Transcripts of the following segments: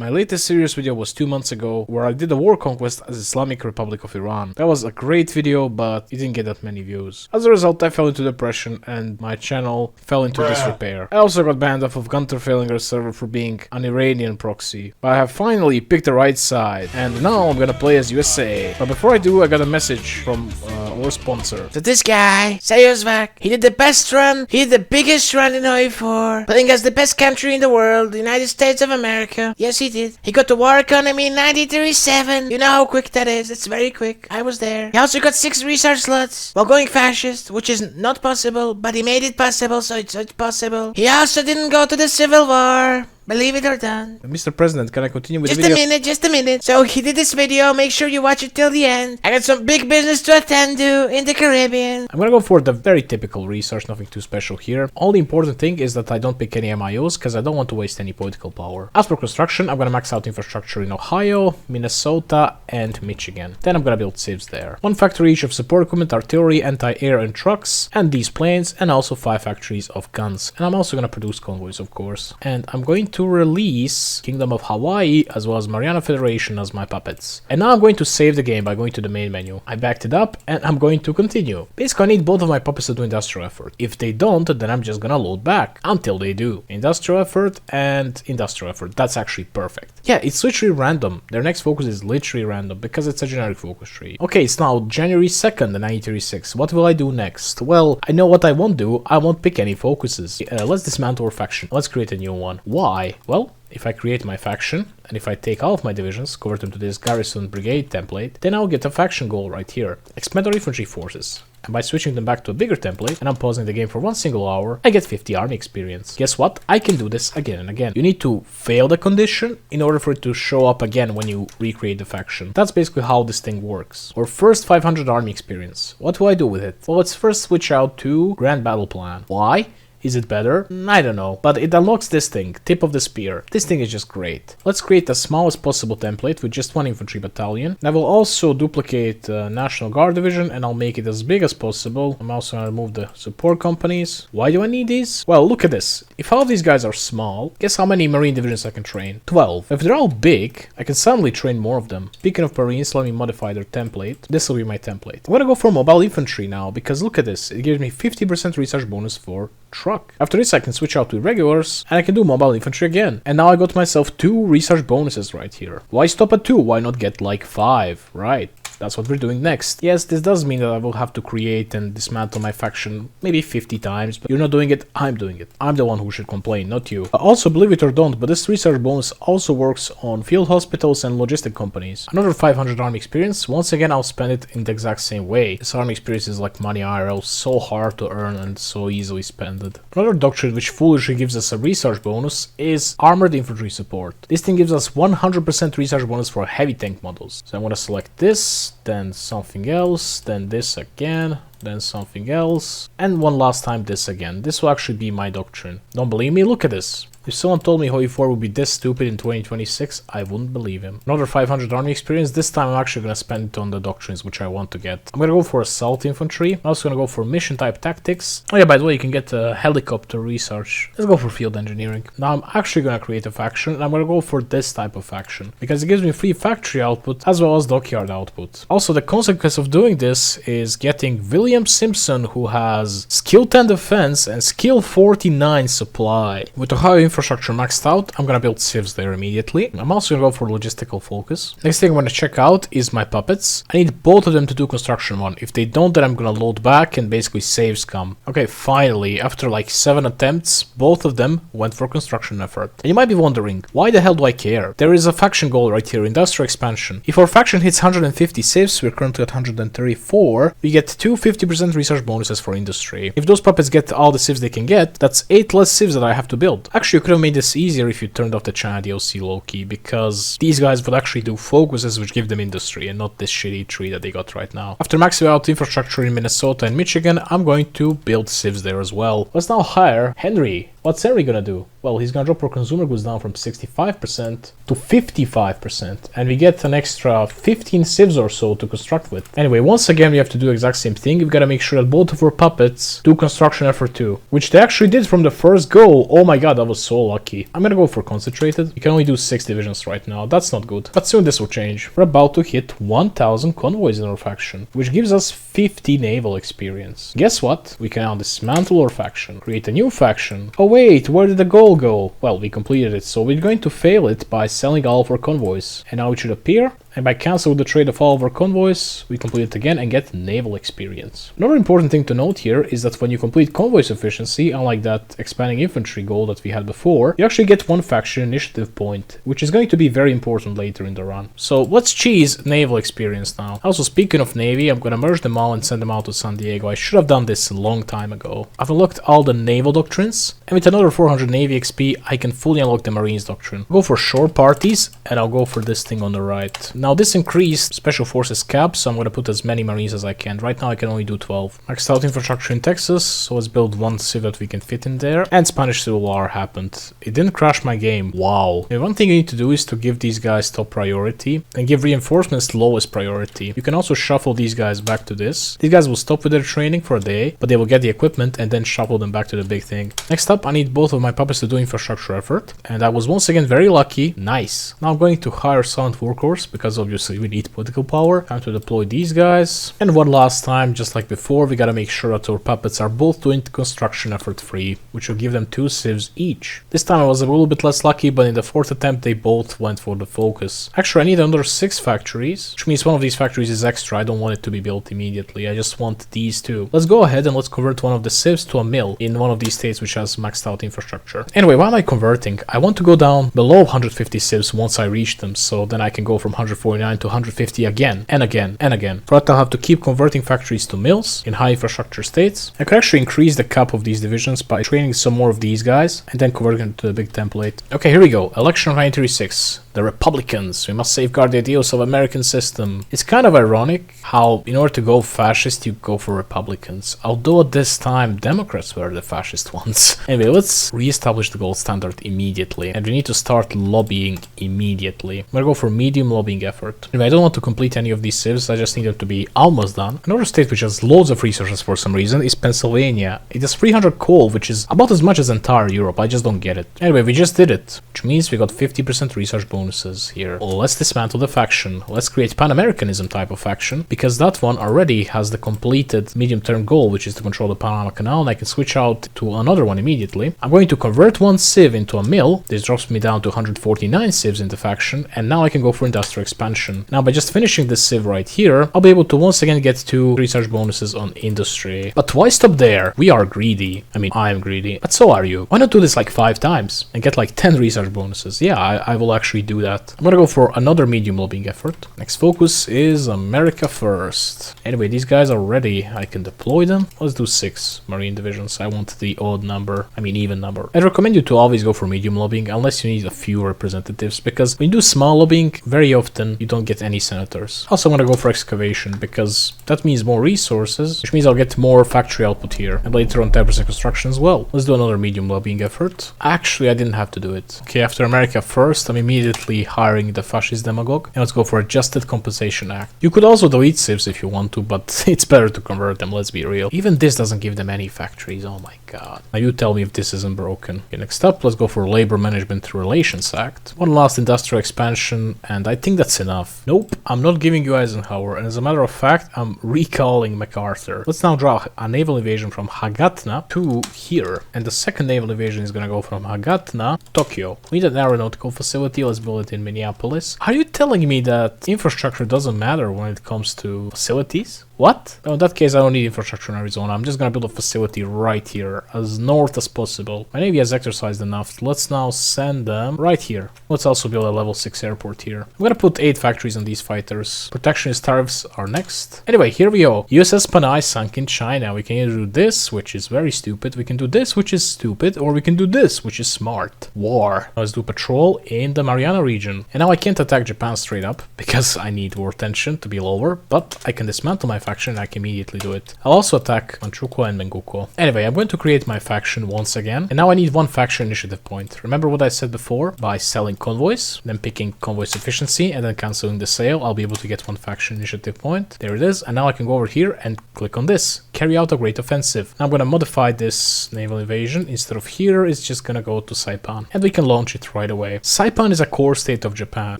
My latest serious video was 2 months ago, where I did a war conquest as Islamic Republic of Iran. That was a great video, but it didn't get that many views. As a result, I fell into depression and my channel fell into disrepair. I also got banned off of Gunter Failinger server for being an Iranian proxy. But I have finally picked the right side, and now I'm gonna play as USA. But before I do, I got a message from our sponsor. So this guy, Sejozwak, he did the best run, he did the biggest run in OE4, playing as the best country in the world, the United States of America. Yes, he did. He got the war economy in 1937. You know how quick that is. It's very quick. I was there. He also got 6 research slots while going fascist, which is not possible, but he made it possible, so it's possible. He also didn't go to the Civil War. Believe it or not. Mr. President, can I continue with the video? Just a minute. So he did this video. Make sure you watch it till the end. I got some big business to attend to in the Caribbean. I'm gonna go for the very typical research, nothing too special here. All the important thing is that I don't pick any MIOs because I don't want to waste any political power. As for construction, I'm gonna max out infrastructure in Ohio, Minnesota, and Michigan. Then I'm gonna build civs there. 1 factory each of support equipment, artillery, anti-air, and trucks, and these planes, and also 5 factories of guns. And I'm also gonna produce convoys, of course. And I'm going to release Kingdom of Hawaii as well as Mariana Federation as my puppets. And now I'm going to save the game by going to the main menu. I backed it up and I'm going to continue. Basically, I need both of my puppets to do industrial effort. If they don't, then I'm just gonna load back until they do. Industrial effort and industrial effort. That's actually perfect. Yeah, it's literally random. Their next focus is literally random because it's a generic focus tree. Okay, it's now January 2nd, 1936. What will I do next? Well, I know what I won't do. I won't pick any focuses. Let's dismantle our faction. Let's create a new one. Why? Well, if I create my faction, and if I take all of my divisions, convert them to this garrison brigade template, then I'll get a faction goal right here. Expand our infantry forces. And by switching them back to a bigger template, and I'm pausing the game for 1 single hour, I get 50 army experience. Guess what? I can do this again and again. You need to fail the condition in order for it to show up again when you recreate the faction. That's basically how this thing works. Or first 500 army experience. What do I do with it? Well, let's first switch out to Grand Battle Plan. Why? Is it better? I don't know, but it unlocks this thing, tip of the spear. This thing is just great. Let's create the smallest possible template with just 1 infantry battalion. I will also duplicate National Guard division and I'll make it as big as possible. I'm also gonna remove the support companies. Why do I need these? Well, look at this. If all of these guys are small, guess how many marine divisions I can train? 12. If they're all big, I can suddenly train more of them. Speaking of marines, let me modify their template. This will be my template. I'm gonna go for mobile infantry now because look at this. It gives me 50% research bonus for truck. After this, I can switch out to regulars and I can do mobile infantry again. And now I got myself 2 research bonuses right here. Why stop at 2? Why not get like 5? Right. That's what we're doing next. Yes, this does mean that I will have to create and dismantle my faction maybe 50 times, but you're not doing it, I'm doing it. I'm the one who should complain, not you. Also, believe it or don't, but this research bonus also works on field hospitals and logistic companies. Another 500 army experience. Once again, I'll spend it in the exact same way. This army experience is like money IRL, so hard to earn and so easily spent. Another doctrine which foolishly gives us a research bonus is armored infantry support. This thing gives us 100% research bonus for heavy tank models. So I'm gonna select this, then something else, then this again, then something else, and one last time this again. This will actually be my doctrine. Don't believe me? Look at this. If someone told me OE4 would be this stupid in 2026, I wouldn't believe him. Another 500 army experience. This time I'm actually gonna spend it on the doctrines which I want to get. I'm gonna go for assault infantry. I'm also gonna go for mission type tactics. Oh yeah, by the way, you can get a helicopter research. Let's go for field engineering. Now I'm actually gonna create a faction and I'm gonna go for this type of faction because it gives me free factory output as well as dockyard output. Also, the consequence of doing this is getting William Simpson, who has skill 10 defense and skill 49 supply. With Ohio infrastructure maxed out, I'm gonna build civs there immediately. I'm also gonna go for logistical focus. Next thing I'm gonna check out is my puppets. I need both of them to do construction 1. If they don't, then I'm gonna load back and basically saves come. Okay, finally, after like 7 attempts, both of them went for construction effort. And you might be wondering, why the hell do I care? There is a faction goal right here, industrial expansion. If our faction hits 150 civs, we're currently at 134, we get 2 50% research bonuses for industry. If those puppets get all the civs they can get, that's 8 less civs that I have to build. Actually, you could have made this easier if you turned off the China DLC low-key, because these guys would actually do focuses which give them industry and not this shitty tree that they got right now. After maxing out infrastructure in Minnesota and Michigan, I'm going to build civs there as well. Let's now hire Henry. What's Henry gonna do? Well, he's gonna drop our consumer goods down from 65% to 55%, and we get an extra 15 civs or so to construct with. Anyway, once again, we have to do the exact same thing. We've gotta make sure that both of our puppets do construction effort too, which they actually did from the first go. Oh my god, that was so lucky. I'm gonna go for concentrated. You can only do 6 divisions right now. That's not good. But soon this will change. We're about to hit 1000 convoys in our faction, which gives us 50 naval experience. Guess what? We can now dismantle our faction, create a new faction. Oh wait, where did the goal go? Well, we completed it, so we're going to fail it by selling all of our convoys. And now it should appear. And by canceling the trade of all of our convoys, we complete it again and get naval experience. Another important thing to note here is that when you complete convoy sufficiency, unlike that expanding infantry goal that we had before, you actually get one faction initiative point, which is going to be very important later in the run. So let's cheese naval experience now. Also, speaking of navy, I'm gonna merge them all and send them out to San Diego. I should have done this a long time ago. I've unlocked all the naval doctrines, and with another 400 navy XP, I can fully unlock the marines doctrine. I'll go for shore parties, and I'll go for this thing on the right. Now this increased special forces cap, so I'm gonna put as many marines as I can. Right now I can only do 12. Maxed out infrastructure in Texas, so let's build one civ that we can fit in there. And Spanish Civil War happened. It didn't crash my game. Wow. And one thing you need to do is to give these guys top priority and give reinforcements lowest priority. You can also shuffle these guys back to this. These guys will stop with their training for a day, but they will get the equipment and then shuffle them back to the big thing. Next up, I need both of my puppets to do infrastructure effort, and I was once again very lucky. Nice. Now I'm going to hire Silent Workhorse because obviously we need political power. Time to deploy these guys. And one last time, just like before, we gotta make sure that our puppets are both doing construction effort free, which will give them 2 civs each. This time I was a little bit less lucky, but in the 4th attempt they both went for the focus. Actually, I need another 6 factories, which means one of these factories is extra. I don't want it to be built immediately. I just want these 2. Let's go ahead and let's convert one of the civs to a mill in one of these states which has maxed out infrastructure. Anyway, why am I converting? I want to go down below 150 civs once I reach them, so then I can go from 149 to 150 again and again and again. For that I'll have to keep converting factories to mills in high infrastructure states. I could actually increase the cap of these divisions by training some more of these guys and then converting them to the big template. Okay, here we go. Election of 1936. The Republicans. We must safeguard the ideals of American system. It's kind of ironic how in order to go fascist you go for Republicans. Although at this time Democrats were the fascist ones. Anyway, let's re-establish the gold standard immediately. And we need to start lobbying immediately. I'm gonna go for medium lobbying effort. Anyway, I don't want to complete any of these civs, I just need them to be almost done. Another state which has loads of resources for some reason is Pennsylvania. It has 300 coal, which is about as much as entire Europe. I just don't get it. Anyway, we just did it, which means we got 50% research bonuses here. Let's dismantle the faction. Let's create Pan-Americanism type of faction, because that one already has the completed medium-term goal, which is to control the Panama Canal, and I can switch out to another one immediately. I'm going to convert one civ into a mill. This drops me down to 149 civs in the faction, and now I can go for industrial expansion. Now, by just finishing this civ right here, I'll be able to once again get 2 research bonuses on industry. But why stop there? We are greedy. I mean, I'm greedy, but so are you. Why not do this like 5 times and get like 10 research bonuses? Yeah, I will actually do that. I'm gonna go for another medium lobbying effort. Next focus is America first. Anyway, these guys are ready. I can deploy them. Let's do 6 marine divisions. I want the odd number. I mean even number. I'd recommend you to always go for medium lobbying unless you need a few representatives, because when you do small lobbying, very often you don't get any senators. Also, I'm gonna go for excavation because that means more resources, which means I'll get more factory output here, and later on 10% construction as well. Let's do another medium lobbying effort. Actually, I didn't have to do it. Okay, after America first, I'm immediately hiring the fascist demagogue, and let's go for Adjusted Compensation Act. You could also delete civs if you want to, but it's better to convert them, let's be real. Even this doesn't give them any factories, oh my god. Now you tell me if this isn't broken. Okay, next up, let's go for Labor Management Relations Act. One last industrial expansion, and I think that's enough. Nope, I'm not giving you Eisenhower, and as a matter of fact, I'm recalling MacArthur. Let's now draw a naval invasion from Hagatna to here, and the second naval invasion is gonna go from Hagatna to Tokyo. We need an aeronautical facility, let's build it in Minneapolis. Are you telling me that infrastructure doesn't matter when it comes to facilities? What? Oh, in that case, I don't need infrastructure in Arizona. I'm just gonna build a facility right here, as north as possible. My navy has exercised enough. Let's now send them right here. Let's also build a level 6 airport here. I'm gonna put 8 factories on these fighters. Protectionist tariffs are next. Anyway, here we go. USS Panay sunk in China. We can either do this, which is very stupid. We can do this, which is stupid. Or we can do this, which is smart. War. Now let's do patrol in the Mariana region. And now I can't attack Japan straight up, because I need war tension to be lower. But I can dismantle my faction, I can immediately do it. I'll also attack Manchukuo and Mengukuo. Anyway, I'm going to create create my faction once again. And now I need one faction initiative point. Remember what I said before? By selling convoys, then picking convoys efficiency, and then canceling the sale, I'll be able to get one faction initiative point. There it is. And now I can go over here and click on this. Carry out a great offensive. Now I'm going to modify this naval invasion. Instead of here, it's just going to go to Saipan. And we can launch it right away. Saipan is a core state of Japan.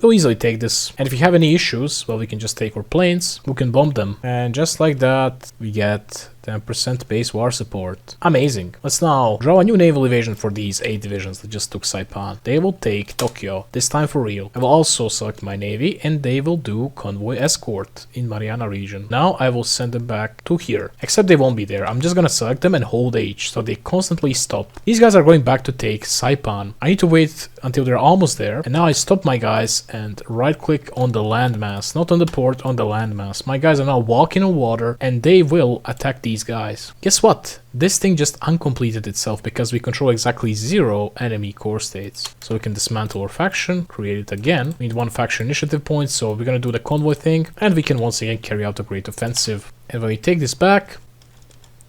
We'll easily take this. And if you have any issues, well, we can just take our planes. We can bomb them. And just like that, we get 10% base war support. Amazing. Let's now draw a new naval invasion for these 8 divisions that just took Saipan. They will take Tokyo, this time for real. I will also select my navy and they will do convoy escort in Mariana region. Now I will send them back to here. Except they won't be there. I'm just gonna select them and hold H so they constantly stop. These guys are going back to take Saipan. I need to wait until they're almost there. And now I stop my guys and right click on the landmass. Not on the port, on the landmass. My guys are now walking on water and they will attack these guys. Guess what? This thing just uncompleted itself because we control exactly 0 enemy core states. So we can dismantle our faction, create it again. We need one faction initiative point, so we're gonna do the convoy thing, and we can once again carry out a great offensive. And when we take this back,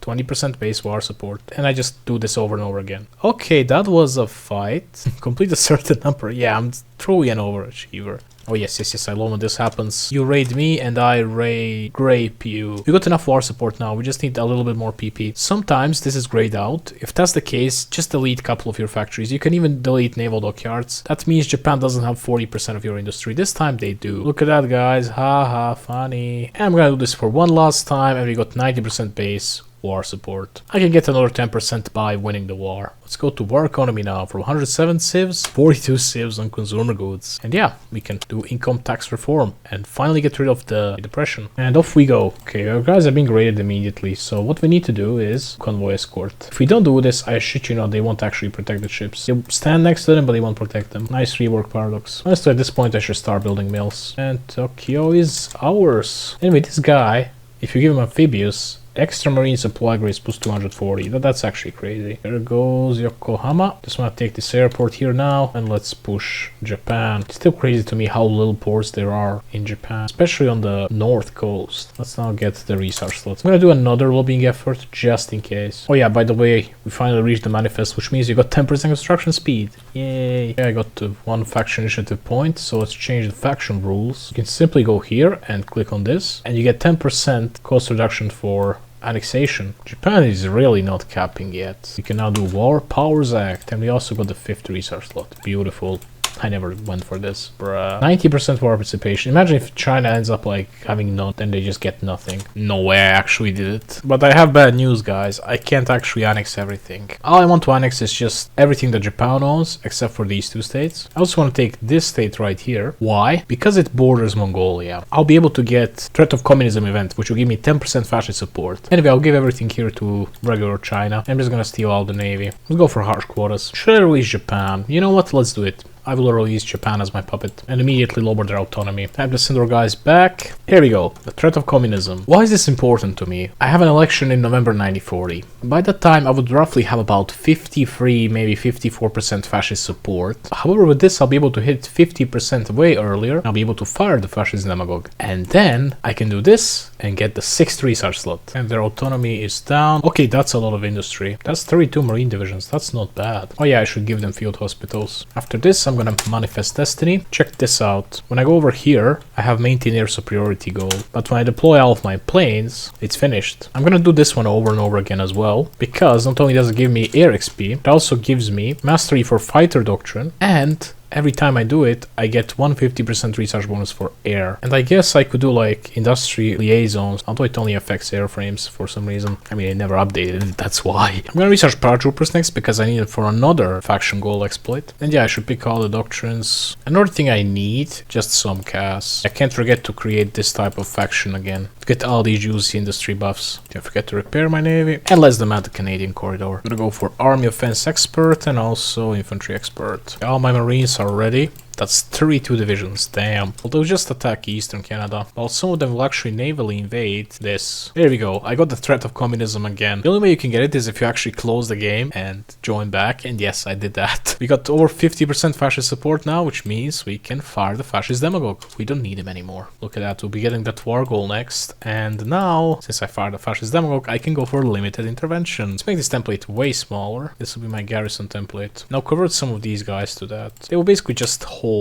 20% base war support. And I just do this over and over again. Okay, that was a fight. Complete a certain number. Yeah, I'm truly an overachiever. Oh yes, I love when this happens. You raid me and I rape you. We got enough war support now, we just need a little bit more PP. Sometimes this is grayed out. If that's the case, just delete a couple of your factories. You can even delete naval dockyards. That means Japan doesn't have 40% of your industry. This time they do. Look at that, guys. Haha, funny. And I'm gonna do this for one last time and we got 90% base war support. I can get another 10% by winning the war. Let's go to war economy now. From 107 civs, 42 civs on consumer goods. And yeah, we can do income tax reform and finally get rid of the depression. And off we go. Okay, our guys are being raided immediately. So what we need to do is convoy escort. If we don't do this, I shit you not, they won't actually protect the ships. They stand next to them, but they won't protect them. Nice rework paradox. Honestly, at this point, I should start building mills. And Tokyo is ours. Anyway, this guy, if you give him amphibious, extra marine supply grades plus 240. That's actually crazy. There goes Yokohama. Just want to take this airport here now and let's push Japan. It's still crazy to me how little ports there are in Japan, especially on the north coast. Let's now get the research slots. I'm gonna do another lobbying effort just in case. Oh yeah, by the way, we finally reached the manifest, which means you got 10% construction speed. Yay. Yeah, I got one faction initiative point, so let's change the faction rules. You can simply go here and click on this and you get 10% cost reduction for annexation. Japan is really not capping yet. We can now do War Powers Act, and we also got the 5th research slot. Beautiful. I never went for this, bruh. 90% war participation. Imagine if China ends up like having none and they just get nothing. No way I actually did it. But I have bad news, guys. I can't actually annex everything. All I want to annex is just everything that Japan owns, except for these 2 states. I also want to take this state right here. Why? Because it borders Mongolia. I'll be able to get Threat of Communism event, which will give me 10% fascist support. Anyway, I'll give everything here to regular China. I'm just gonna steal all the navy. Let's go for harsh quotas. Should I release Japan? You know what? Let's do it. I will release Japan as my puppet and immediately lower their autonomy. Time to send our guys back. Here we go. The threat of communism. Why is this important to me? I have an election in November 1940. By that time, I would roughly have about 53, maybe 54% fascist support. However, with this, I'll be able to hit 50% way earlier. I'll be able to fire the fascist demagogue. And then I can do this and get the 6th research slot. And their autonomy is down. Okay, that's a lot of industry. That's 32 marine divisions. That's not bad. Oh yeah, I should give them field hospitals. After this, I'm gonna manifest destiny. Check this out. When I go over here, I have maintain air superiority goal. But when I deploy all of my planes, it's finished. I'm gonna do this one over and over again as well, because not only does it give me air XP, it also gives me mastery for fighter doctrine, and every time I do it, I get 150% research bonus for air. And I guess I could do like industry liaisons, although it only affects airframes for some reason. I mean, I never updated it, that's why. I'm gonna research paratroopers next because I need it for another faction goal exploit. And yeah, I should pick all the doctrines. Another thing I need, just some CAS. I can't forget to create this type of faction again. To get all these juicy industry buffs. Don't forget to repair my navy. And let's demand the Canadian corridor. I'm gonna go for army offense expert and also infantry expert. All my marines are ready. That's 32 divisions, damn. Well, they'll just attack Eastern Canada. While some of them will actually navally invade this. There we go, I got the threat of communism again. The only way you can get it is if you actually close the game and join back, and yes, I did that. We got over 50% fascist support now, which means we can fire the fascist demagogue. We don't need him anymore. Look at that, we'll be getting that war goal next. And now, since I fired the fascist demagogue, I can go for limited intervention. Let's make this template way smaller. This will be my garrison template. Now convert some of these guys to that. They will basically just hold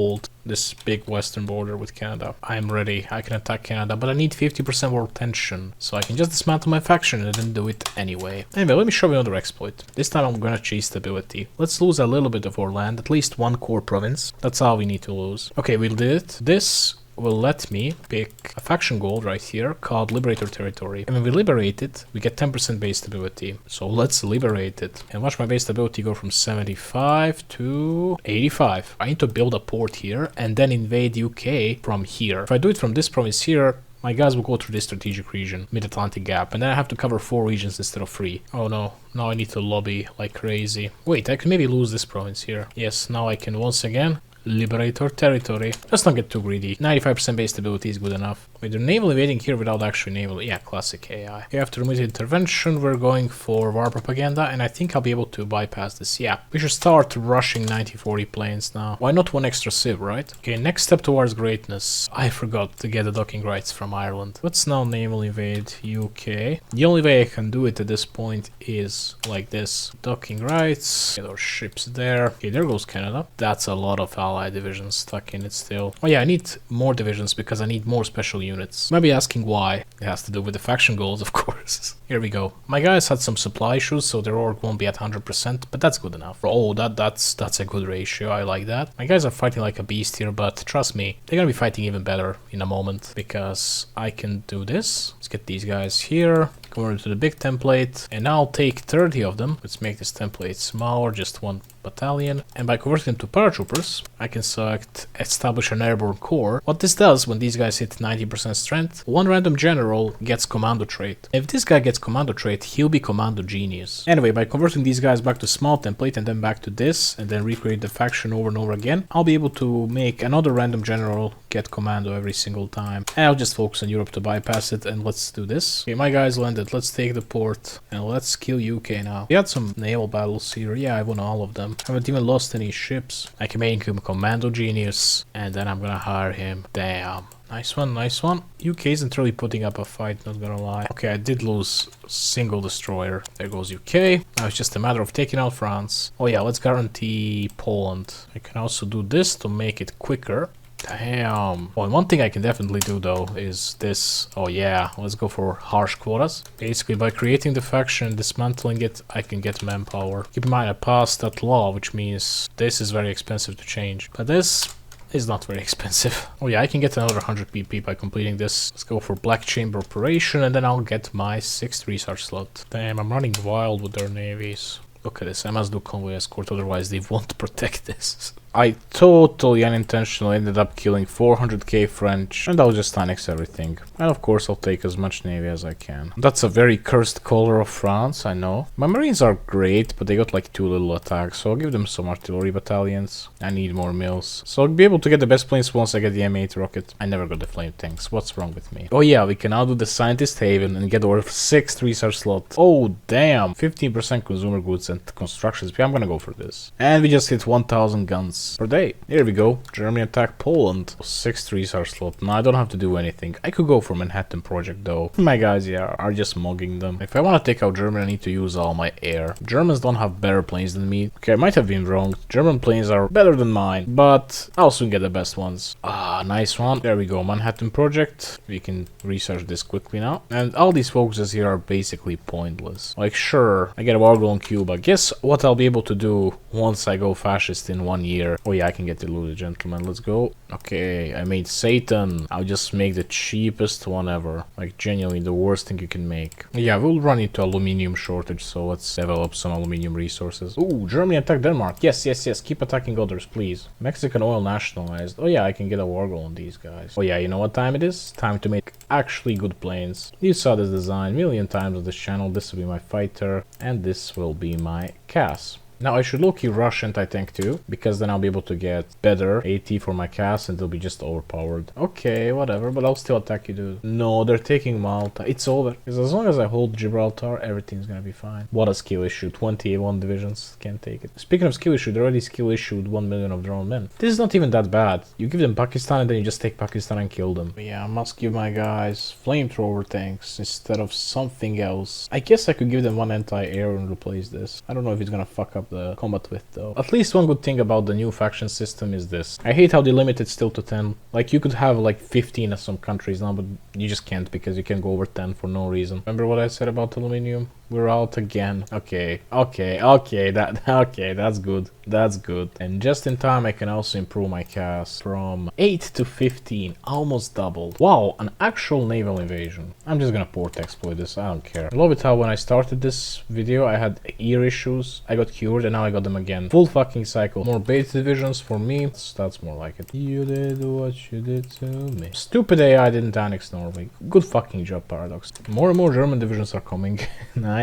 this big western border with Canada. I'm ready. I can attack Canada, but I need 50% more tension, so I can just dismantle my faction and then do it anyway. Anyway, let me show you another exploit. This time I'm gonna chase stability. Let's lose a little bit of our land, at least one core province. That's all we need to lose. Okay, we did it. This will let me pick a faction goal right here called Liberator Territory. And when we liberate it, we get 10% base stability. So let's liberate it. And watch my base stability go from 75 to 85. I need to build a port here and then invade UK from here. If I do it from this province here, my guys will go through this strategic region, Mid-Atlantic Gap, and then I have to cover 4 regions instead of 3. Oh no, now I need to lobby like crazy. Wait, I can maybe lose this province here. Yes, now I can once again liberate our territory. Let's not get too greedy. 95% base stability is good enough. Wait, they're naval invading here without actually naval. Yeah, classic AI. After immediate intervention, we're going for war propaganda, and I think I'll be able to bypass this. Yeah, we should start rushing 9040 planes now. Why not one extra civ, right? Okay, next step towards greatness. I forgot to get the docking rights from Ireland. Let's now naval invade UK. The only way I can do it at this point is like this. Docking rights. Get our ships there. Okay, there goes Canada. That's a lot of allied divisions stuck in it still. Oh yeah, I need more divisions because I need more special units. Maybe asking why. It has to do with the faction goals, of course. Here we go. My guys had some supply issues, so their org won't be at 100%, but that's good enough. Oh, that's a good ratio. I like that. My guys are fighting like a beast here, but trust me, they're gonna be fighting even better in a moment because I can do this. Let's get these guys here. Convert to the big template, and I'll take 30 of them. Let's make this template smaller, just 1 battalion. And by converting them to paratroopers, I can select establish an airborne corps. What this does when these guys hit 90% strength, one random general gets commando trait. If this guy gets commando trait, he'll be commando genius. Anyway, by converting these guys back to small template and then back to this, and then recreate the faction over and over again, I'll be able to make another random general get commando every single time. And I'll just focus on Europe to bypass it, and let's do this. Okay, my guys landed. Let's take the port, and let's kill UK now. We had some naval battles here. Yeah, I won all of them. Haven't even lost any ships. I can make him commando genius, and then I'm gonna hire him. Damn. Nice one, nice one. UK isn't really putting up a fight, not gonna lie. Okay, I did lose single destroyer. There goes UK. Now it's just a matter of taking out France. Oh yeah, let's guarantee Poland. I can also do this to make it quicker. Damn. Oh, and one thing I can definitely do though is this. Oh yeah, let's go for harsh quotas. Basically, by creating the faction and dismantling it, I can get manpower. Keep in mind I passed that law, which means this is very expensive to change. But this is not very expensive. Oh yeah, I can get another 100 PP by completing this. Let's go for Black Chamber Operation, and then I'll get my 6th research slot. Damn, I'm running wild with their navies. Look at this, I must do convoy escort, otherwise they won't protect this. I totally unintentionally ended up killing 400k French, and I'll just annex everything. And of course I'll take as much navy as I can. That's a very cursed color of France, I know. My marines are great, but they got like 2 little attacks, so I'll give them some artillery battalions. I need more mills. So I'll be able to get the best planes once I get the M8 rocket. I never got the flame tanks, what's wrong with me? Oh yeah, we can now do the Scientist Haven and get our 6th research slot. Oh damn, 15% consumer goods and construction speed. I'm gonna go for this. And we just hit 1000 guns per day. Here we go. Germany attack Poland. 6th research slot. No, I don't have to do anything. I could go for Manhattan Project though. My guys, yeah, are just mugging them. If I want to take out Germany, I need to use all my air. Germans don't have better planes than me. Okay, I might have been wrong. German planes are better than mine, but I'll soon get the best ones. Ah, nice one. There we go. Manhattan Project. We can research this quickly now. And all these focuses here are basically pointless. Like, sure, I get a war goal on Cuba. Guess what I'll be able to do once I go fascist in 1 year. Oh yeah, I can get deluded, gentlemen. Let's go. Okay, I made Satan. I'll just make the cheapest one ever. Like, genuinely the worst thing you can make. Yeah, we'll run into aluminium shortage, so let's develop some aluminium resources. Ooh, Germany attacked Denmark. Yes, yes, yes. Keep attacking others, please. Mexican oil nationalized. Oh yeah, I can get a war goal on these guys. Oh yeah, you know what time it is? Time to make actually good planes. You saw this design a million times on this channel. This will be my fighter, and this will be my Cass. Now I should low-key rush anti-tank too, because then I'll be able to get better AT for my cast and they'll be just overpowered. Okay, whatever, but I'll still attack you, dude. No, they're taking Malta. It's over. Because as long as I hold Gibraltar, everything's gonna be fine. What a skill issue. 21 divisions. Can't take it. Speaking of skill issue, they already skill issued 1 million of their own men. This is not even that bad. You give them Pakistan and then you just take Pakistan and kill them. But yeah, I must give my guys flamethrower tanks instead of something else. I guess I could give them one anti-air and replace this. I don't know if it's gonna fuck up the combat width though. At least one good thing about the new faction system is this. I hate how they limit it still to 10. Like you could have like 15 in some countries now, but you just can't because you can go over 10 for no reason. Remember what I said about aluminium? We're out again. Okay, that's good. That's good. And just in time, I can also improve my cast from 8 to 15, almost doubled. Wow, an actual naval invasion. I'm just gonna port exploit this, I don't care. I love it how when I started this video, I had ear issues, I got cured, and now I got them again. Full fucking cycle. More base divisions for me, that's more like it. You did what you did to me. Stupid AI didn't annex Norway. Good fucking job, Paradox. More and more German divisions are coming. Nice.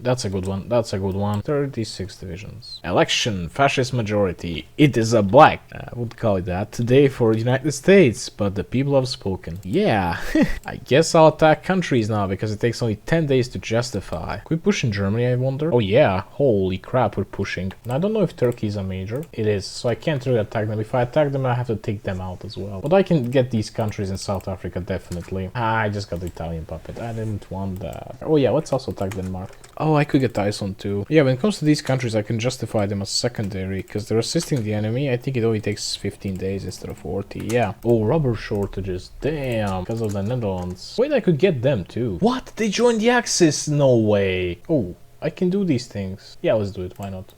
That's a good one. That's a good one. 36 divisions. Election. Fascist majority. It is a black. I would call it that today for the United States, but the people have spoken. Yeah. I guess I'll attack countries now because it takes only 10 days to justify. Can we push in Germany, I wonder? Oh yeah. Holy crap, we're pushing. Now, I don't know if Turkey is a major. It is, so I can't really attack them. If I attack them, I have to take them out as well. But I can get these countries in South Africa, definitely. I just got the Italian puppet. I didn't want that. Oh yeah, let's also attack Denmark. Oh, I could get Iceland too. Yeah, when it comes to these countries, I can justify them as secondary because they're assisting the enemy. I think it only takes 15 days instead of 40. Yeah. Oh, rubber shortages. Damn. Because of the Netherlands. Wait, I could get them too. What? They joined the Axis? No way. Oh, I can do these things. Yeah, let's do it. Why not?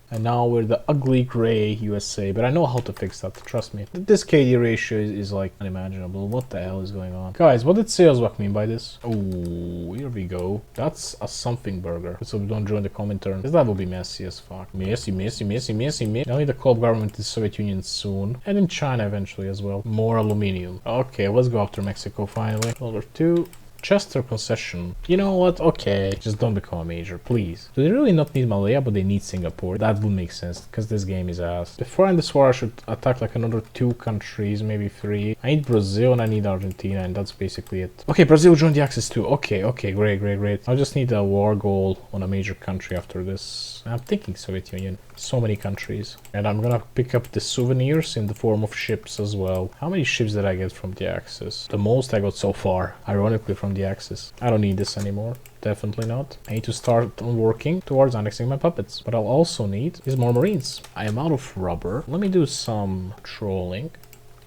And now we're the ugly gray USA, but I know how to fix that, trust me. This KD ratio is like unimaginable. What the hell is going on? Guys, what did sejozwak mean by this? Oh, here we go. That's a something burger. So we don't join the Comintern. Because that will be messy as fuck. Messy. I'll need a club government in the Soviet Union soon. And in China eventually as well. More aluminium. Okay, let's go after Mexico finally. $2. Chester concession. You know what? Okay, just don't become a major, please. Do they really not need Malaya, but they need Singapore? That would make sense, because this game is ass. Before I end this war, I should attack like another 2 countries, maybe 3. I need Brazil and I need Argentina, and that's basically it. Okay, Brazil joined the Axis too. Okay, great. I just need a war goal on a major country after this. I'm thinking Soviet Union. So many countries. And I'm gonna pick up the souvenirs in the form of ships as well. How many ships did I get from the Axis? The most I got so far, ironically, from the Axis. I don't need this anymore. Definitely not. I need to start on working towards annexing my puppets. What I'll also need is more Marines. I am out of rubber. Let me do some trolling.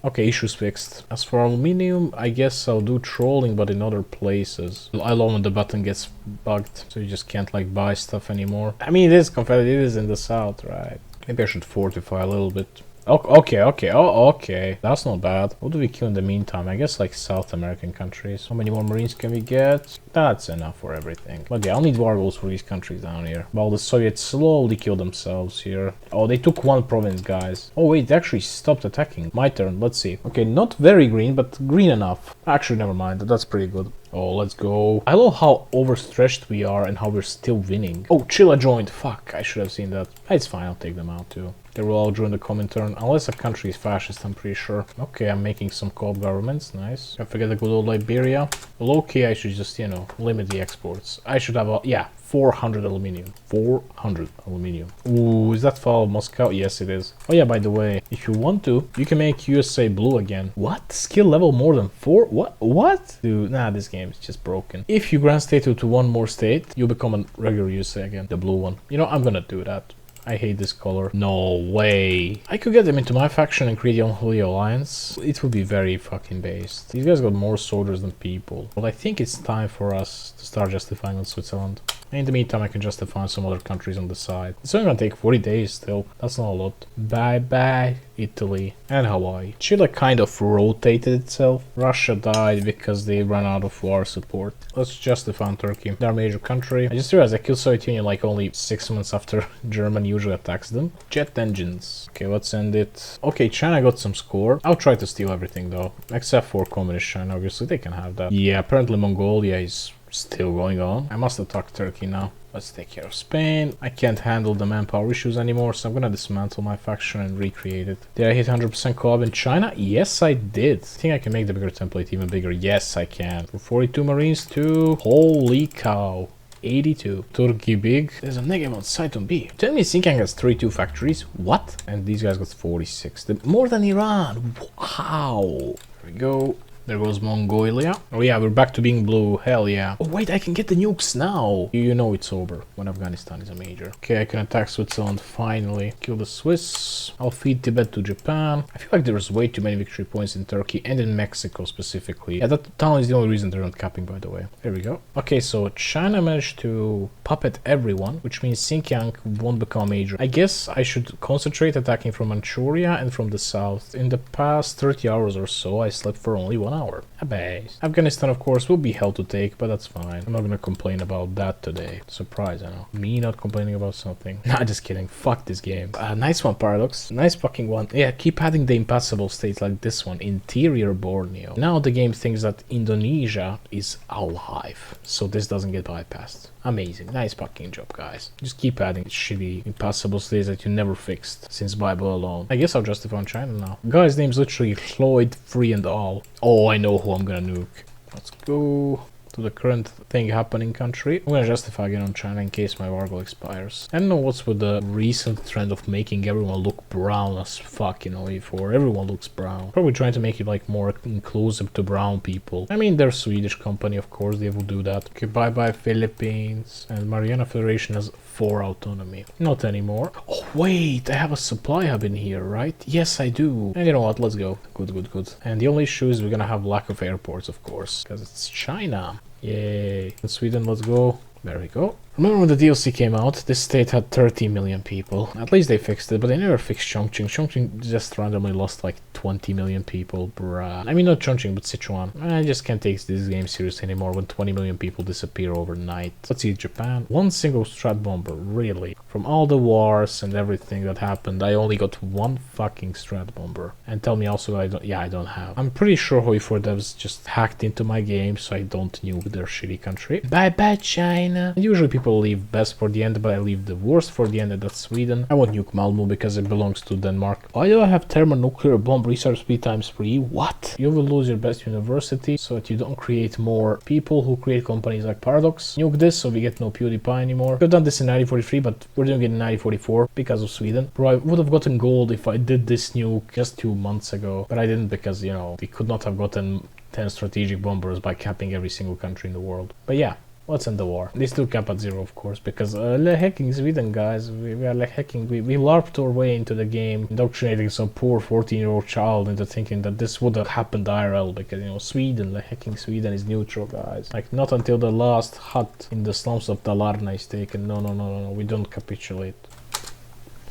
Okay, issues fixed. As for aluminium, I guess I'll do trolling, but in other places. I love when the button gets bugged, so you just can't like buy stuff anymore. I mean, it is competitive, it is in the south, right? Maybe I should fortify a little bit. Okay. That's not bad. What do we kill in the meantime? I guess like South American countries. How many more Marines can we get? That's enough for everything. But yeah, I'll need war goals for these countries down here. While the Soviets slowly kill themselves here. Oh, they took 1 province, guys. Oh wait, they actually stopped attacking. My turn, let's see. Okay, not very green, but green enough. Actually, never mind. That's pretty good. Oh, let's go. I love how overstretched we are and how we're still winning. Oh, Chile joined. Fuck, I should have seen that. It's fine, I'll take them out too. They will all join the Comintern, unless a country is fascist, I'm pretty sure. Okay, I'm making some co-op governments, nice. Don't forget the good old Liberia. Low-key, I should just, you know, limit the exports. I should have, yeah, 400 aluminium. 400 aluminium. Ooh, is that fall of Moscow? Yes, it is. Oh yeah, by the way, if you want to, you can make USA blue again. What? Skill level more than 4? What? Dude, nah, this game is just broken. If you grant statehood to 1 more state, you'll become a regular USA again. The blue one. You know, I'm gonna do that. I hate this color. No way. I could get them into my faction and create the unholy alliance. It would be very fucking based. These guys got more soldiers than people. But I think it's time for us to start justifying on Switzerland. In the meantime, I can justify some other countries on the side. It's only gonna take 40 days still. That's not a lot. Bye-bye, Italy and Hawaii. Chile kind of rotated itself. Russia died because they ran out of war support. Let's justify on Turkey. They're a major country. I just realized I killed Soviet Union like only 6 months after Germany usually attacks them. Jet engines. Okay, let's end it. Okay, China got some score. I'll try to steal everything though. Except for Communist China, obviously. They can have that. Yeah, apparently Mongolia is still going on. I must attack Turkey now. Let's take care of Spain. I can't handle the manpower issues anymore, so I'm gonna dismantle my faction and recreate it. Did I hit 100% co-op in China? Yes, I did. I think I can make the bigger template even bigger. Yes, I can. From 42 Marines to... Holy cow. 82. Turkey big. There's a negative on site on B. Tell me Xinjiang has 32 factories. What? And these guys got 46. More than Iran. How? There we go. There goes Mongolia. Oh yeah, we're back to being blue. Hell yeah. Oh wait, I can get the nukes now. You know it's over when Afghanistan is a major. Okay, I can attack Switzerland finally. Kill the Swiss. I'll feed Tibet to Japan. I feel like there's way too many victory points in Turkey and in Mexico specifically. Yeah, that town is the only reason they're not capping, by the way. There we go. Okay, so China managed to puppet everyone, which means Xinjiang won't become a major. I guess I should concentrate attacking from Manchuria and from the south. In the past 30 hours or so, I slept for only 1 hour. A base. Afghanistan, of course, will be hell to take, but that's fine. I'm not gonna complain about that today. Surprise, I know. Me not complaining about something. Nah, just kidding. Fuck this game. Nice one, Paradox. Nice fucking one. Yeah, keep adding the impassable states like this one. Interior Borneo. Now the game thinks that Indonesia is alive, so this doesn't get bypassed. Amazing. Nice fucking job, guys. Just keep adding shitty impassable states that you never fixed since Bible alone. I guess I'll justify on China now. Guy's name's literally Floyd Free and All. Oh, I know who I'm gonna nuke. Let's go to the current thing happening country. I'm gonna justify again on China in case my war goal expires. I don't know what's with the recent trend of making everyone look brown as fuck, you know, E4. Everyone looks brown. Probably trying to make it like more inclusive to brown people. I mean, they're a Swedish company, of course, they will do that. Okay, bye-bye Philippines. And Mariana Federation has 4 autonomy. Not anymore. Oh, wait, I have a supply hub in here, right? Yes, I do. And you know what, let's go. Good, good, good. And the only issue is we're gonna have lack of airports, of course, because it's China. Yay. In Sweden, let's go. There we go. Remember when the DLC came out, this state had 30 million people. At least they fixed it, but they never fixed Chongqing. Chongqing just randomly lost like 20 million people, bruh. I mean, not Chongqing, but Sichuan. I just can't take this game seriously anymore when 20 million people disappear overnight. Let's see, Japan. 1 single strat bomber, really. From all the wars and everything that happened, I only got 1 fucking strat bomber. And tell me also, I don't have. I'm pretty sure Hoi4 devs just hacked into my game, so I don't nuke their shitty country. Bye-bye, China. And usually people leave best for the end, but I leave the worst for the end, and that's Sweden. I won't nuke Malmo because it belongs to Denmark. Why do I have thermonuclear bomb research speed ×3? What? You will lose your best university so that you don't create more people who create companies like Paradox. Nuke this so we get no PewDiePie anymore. We've done this in 1943, but we're doing it in 1944 because of Sweden. Bro, I would have gotten gold if I did this nuke just 2 months ago, but I didn't because, you know, we could not have gotten 10 strategic bombers by capping every single country in the world. But yeah. Let's end the war. They still cap at 0, of course, because hacking Sweden, guys. We are hacking. We LARPed our way into the game, indoctrinating some poor 14-year-old child into thinking that this would have happened IRL, because, you know, Sweden, hacking Sweden is neutral, guys. Like, not until the last hut in the slums of Dalarna is taken. No, we don't capitulate.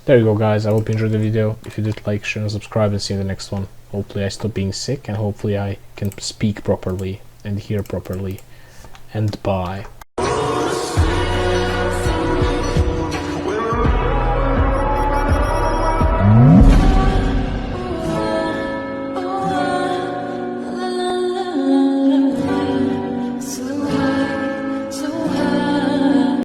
There you go, guys. I hope you enjoyed the video. If you did, like, share, and subscribe, and see you in the next one. Hopefully I stop being sick, and hopefully I can speak properly and hear properly. And bye.